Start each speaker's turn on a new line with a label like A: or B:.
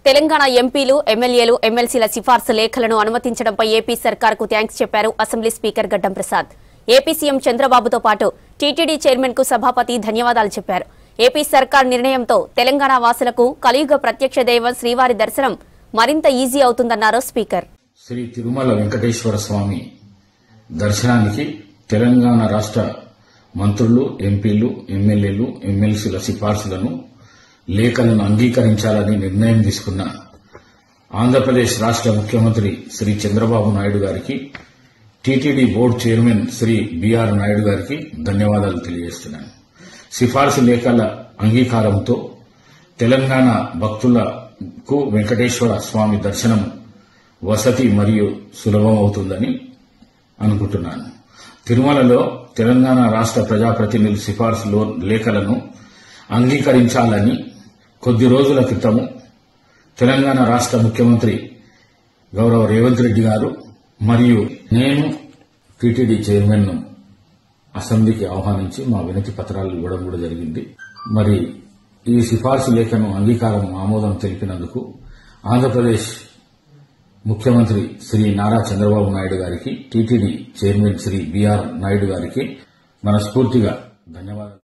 A: తెలంగాణ ఎంపీలు ఎమ్మెల్యేలు ఎమ్మెల్సీల సిఫార్సు లేఖలను అనుమతించడంపై ఏపీ సర్కార్కు థ్యాంక్స్ చెప్పారు అసెంబ్లీ స్పీకర్ గడ్డం ప్రసాద్. ఏపీ సీఎం చంద్రబాబుతో పాటు టీటీడీ చైర్మన్ కు సభాపతి ధన్యవాదాలు చెప్పారు. ఏపీ సర్కార్ నిర్ణయంతో తెలంగాణ వాసులకు కలియుగ ప్రత్యక్ష దైవం శ్రీవారి దర్శనం మరింత ఈజీ అవుతుందన్నారు స్పీకర్.
B: శ్రీ తిరుమల వెంకటేశ్వర స్వామి దర్శనానికి తెలంగాణ రాష్ట్ర మంత్రులు, ఎంపీలు, ఎమ్మెల్యేలు, ఎమ్మెల్సీల సిఫార్సులను లేఖలను అంగీకరించాలని నిర్ణయం తీసుకున్న ఆంధ్రప్రదేశ్ రాష్ట్ర ముఖ్యమంత్రి శ్రీ చంద్రబాబు నాయుడు గారికి, TTD board chairman Shri BR Naidu గారికి ధన్యవాదాలు తెలియజేస్తున్నాను. సిఫార్సు లేఖల అంగీకారంతో తెలంగాణ భక్తులకు వెంకటేశ్వర స్వామి దర్శనం వసతి మరియు సులభమవుతుందని అనుకుంటున్నాను. తిరుమలలో తెలంగాణ రాష్ట్ర ప్రజాప్రతినిధుల సిఫార్సు లేఖలను అంగీకరించాలని కొద్ది రోజుల క్రితం తెలంగాణ రాష్ట్ర ముఖ్యమంత్రి గౌరవ రేవంత్ రెడ్డి గారు మరియు నేను టీటీడీ చైర్మన్ ను అసెంబ్లీకి ఆహ్వానించి మా వినతి పత్రాలు ఇవ్వడం కూడా జరిగింది. మరి ఈ సిఫార్సు లేఖను అంగీకారం ఆమోదం తెలిపినందుకు ఆంధ్రప్రదేశ్ ముఖ్యమంత్రి శ్రీ నారా చంద్రబాబు నాయుడు గారికి, TTD chairman Shri BR Naidu గారికి మనస్ఫూర్తిగా ధన్యవాదాలు.